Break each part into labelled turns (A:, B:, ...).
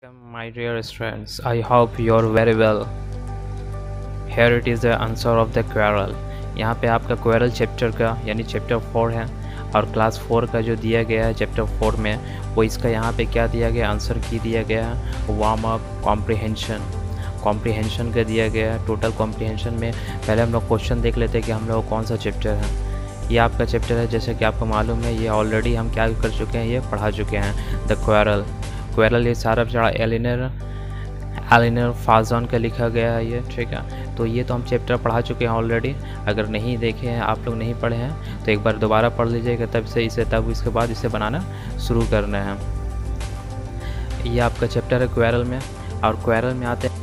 A: My dear students, I hope you are very well. Here it is the answer of the quarrel. यहाँ पे आपका quarrel chapter का यानी chapter 4 है और क्लास 4 का जो दिया गया है चैप्टर 4 में वो इसका यहाँ पे क्या दिया गया आंसर की दिया गया है वार्म अप कॉम्प्रिहेंशन का दिया गया है। टोटल कॉम्प्रिहेंशन में पहले हम लोग क्वेश्चन देख लेते हैं कि हम लोग कौन सा चैप्टर है। ये आपका चैप्टर है, जैसे कि आपको मालूम है ये ऑलरेडी हम क्या कर चुके हैं, ये पढ़ा चुके हैं। द क्वेरल ये सारा चढ़ा एलिनर फाजन का लिखा गया है ये, ठीक है। तो ये तो हम चैप्टर पढ़ा चुके हैं ऑलरेडी। अगर नहीं देखे हैं, आप लोग नहीं पढ़े हैं तो एक बार दोबारा पढ़ लीजिएगा, तब इसके बाद इसे बनाना शुरू करना है। ये आपका चैप्टर है क्वेरल में, और क्वेरल में आते हैं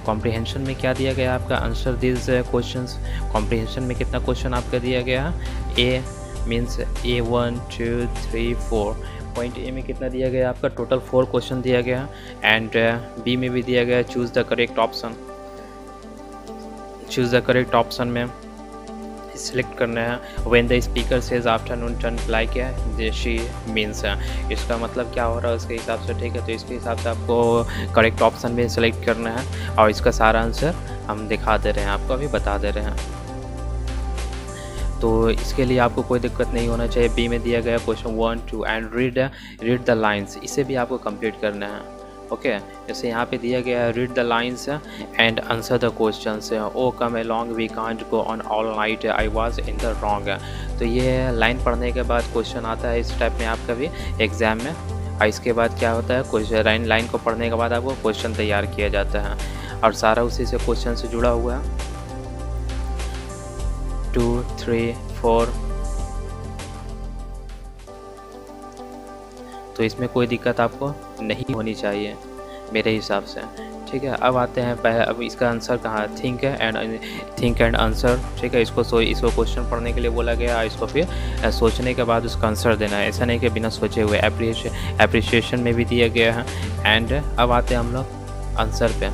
A: कॉम्प्रिहेंशन में क्या दिया गया आपका आंसर दिस क्वेश्चंस। कॉम्प्रिहेंशन में कितना क्वेश्चन आपका दिया गया, ए मीन्स A 1 2 3 4। पॉइंट ए में कितना दिया गया आपका, टोटल 4 क्वेश्चन दिया गया। एंड बी में भी दिया गया चूज़ द करेक्ट ऑप्शन में सिलेक्ट करना है। When the speaker says afternoon turn apply क्या है, शी मीन्स है, इसका मतलब क्या हो रहा है उसके हिसाब से, ठीक है। तो इसके हिसाब से आपको करेक्ट ऑप्शन में सिलेक्ट करना है और इसका सारा आंसर हम दिखा दे रहे हैं, आपको अभी बता दे रहे हैं। तो इसके लिए आपको कोई दिक्कत नहीं होना चाहिए। बी में दिया गया question 1 2 and read the lines, इसे भी आपको कंप्लीट करना है। ओके जैसे यहाँ पे दिया गया है read the lines and answer the questions. Oh come along we can't go on all night I was in the wrong. तो ये लाइन पढ़ने के बाद क्वेश्चन आता है इस टाइप में आपका भी एग्ज़ाम में। और इसके बाद क्या होता है, क्वेश्चन लाइन को पढ़ने के बाद आपको क्वेश्चन तैयार किया जाता है और सारा उसी से क्वेश्चन से जुड़ा हुआ है। 2 3 4 तो इसमें कोई दिक्कत आपको नहीं होनी चाहिए मेरे हिसाब से, ठीक है। अब आते हैं अब इसका आंसर कहाँ है, थिंक एंड आंसर, ठीक है। इसको क्वेश्चन पढ़ने के लिए बोला गया, इसको फिर सोचने के बाद उसका आंसर देना है, ऐसा नहीं कि बिना सोचे हुए। एप्रिसिएशन में भी दिया गया है। एंड अब आते हैं हम लोग आंसर पे।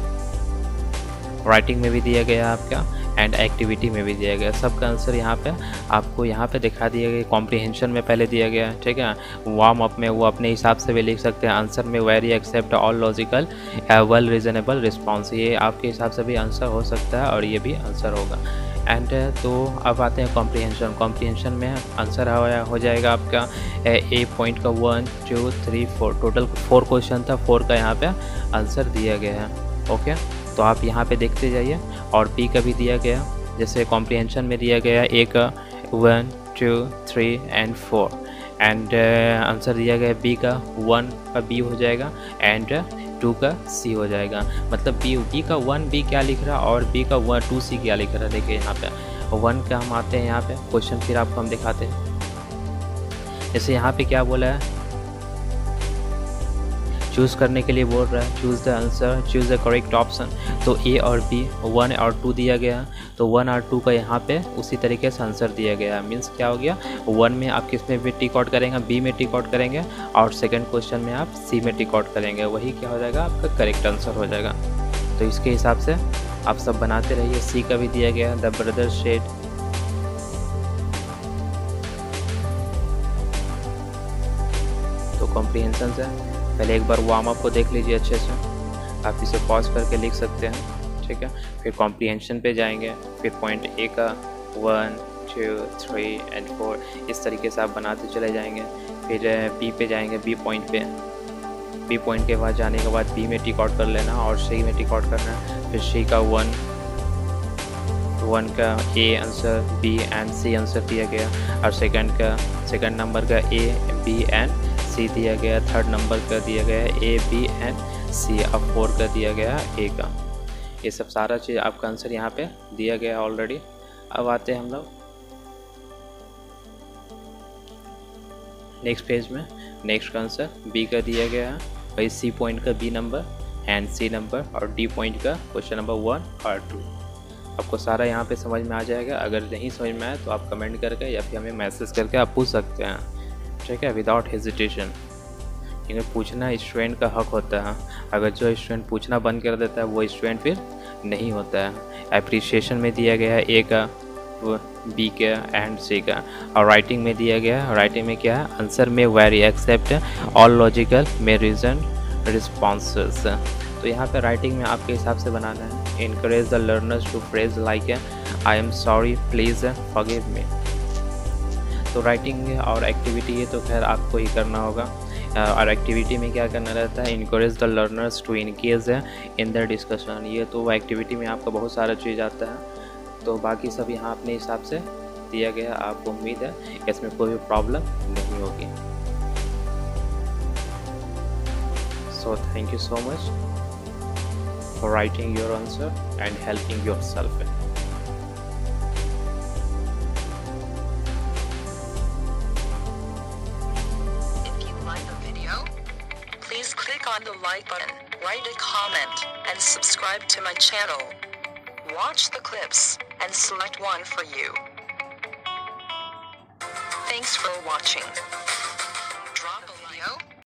A: राइटिंग में भी दिया गया आपका एंड एक्टिविटी में भी दिया गया, सबका आंसर यहाँ पे आपको यहाँ पे दिखा दिया गया। कॉम्प्रिहेंशन में पहले दिया गया है, ठीक है। वार्म अप में वो अपने हिसाब से भी लिख सकते हैं। आंसर में vary accept all logical well reasonable response, ये आपके हिसाब से भी आंसर हो सकता है और ये भी आंसर होगा। एंड तो अब आते हैं कॉम्प्रिहेंशन में आंसर हो जाएगा आपका ए पॉइंट का 1 2 3 4। टोटल 4 क्वेश्चन था, 4 का यहाँ पे आंसर दिया गया है। ओके तो आप यहाँ पे देखते जाइए। और बी का भी दिया गया, जैसे कॉम्प्रिहेंशन में दिया गया ए का 1 2 3 एंड 4 एंड आंसर दिया गया बी का 1 का बी हो जाएगा एंड 2 का सी हो जाएगा। मतलब बी का 1 बी क्या लिख रहा है और बी का 1 2 सी क्या लिख रहा है। देखिए यहाँ पे 1 का हम आते हैं यहाँ पे क्वेश्चन, फिर आपको हम दिखाते हैं। जैसे यहाँ पे क्या बोला है, चूज़ करने के लिए बोल रहा है, choose the answer, choose the correct option. तो ए और बी 1 और 2 दिया गया, तो 1 और 2 का यहाँ पे उसी तरीके से आंसर दिया गया। मीन्स क्या हो गया, 1 में आप किस में भी टिक आउट करेंगे, बी में टिक आउट करेंगे और सेकंड क्वेश्चन में आप सी में टिक आउट करेंगे, वही क्या हो जाएगा आपका करेक्ट आंसर हो जाएगा। तो इसके हिसाब से आप सब बनाते रहिए। सी का भी दिया गया द ब्रदर शेड, तो कॉम्प्रिहेंशन से पहले एक बार वार्म अप को देख लीजिए अच्छे से, आप इसे पॉज करके लिख सकते हैं, ठीक है। फिर कॉम्प्रिहेंशन पे जाएंगे, फिर पॉइंट ए का 1 2 3 एंड 4 इस तरीके से आप बनाते चले जाएंगे। फिर बी पे जाएंगे, बी पॉइंट के बाद जाने के बाद बी में टिक आउट कर लेना और सी में टिक आउट करना। फिर सी का 1 का A answer, B and C answer दिया गया और सेकंड नंबर का ए बी एंड सी दिया गया। थर्ड नंबर का दिया गया ए बी एंड सी। अब 4 का दिया गया ए का। ये सब सारा चीज़ आपका आंसर यहाँ पे दिया गया ऑलरेडी। अब आते हैं हम लोग नेक्स्ट पेज में। नेक्स्ट का आंसर बी का दिया गया है, वही सी पॉइंट का B number and C number और डी पॉइंट का क्वेश्चन नंबर 1 और 2। आपको सारा यहाँ पे समझ में आ जाएगा। अगर नहीं समझ में आए तो आप कमेंट करके या फिर हमें मैसेज करके आप पूछ सकते हैं, ठीक है, विदाउट हेजिटेशन। क्योंकि पूछना स्टूडेंट का हक होता है। अगर जो स्टूडेंट पूछना बंद कर देता है वो स्टूडेंट फिर नहीं होता है। एप्रिसिएशन में दिया गया है ए का, बी का एंड सी का। और राइटिंग में दिया गया है, राइटिंग में क्या है, आंसर में वेरी एक्सेप्ट ऑल लॉजिकल में रीजन रिस्पॉन्सेस। तो यहाँ पे राइटिंग में आपके हिसाब से बनाना है। Encourage the learners to phrase like I am sorry, please forgive me. तो राइटिंग और एक्टिविटी ये तो खैर आपको ही करना होगा। और एक्टिविटी में क्या करना रहता है, encourage the learners to engage in the discussion. ये तो एक्टिविटी में आपका बहुत सारा चीज़ आता है। तो बाकी सब यहाँ अपने हिसाब से दिया गया। आपको उम्मीद है इसमें कोई भी प्रॉब्लम नहीं होगी। So thank you so much for writing your answer and helping yourself.
B: Please click on the like button, write a comment, and subscribe to my channel. Watch the clips and select one for you. Thanks for watching. Drop a video.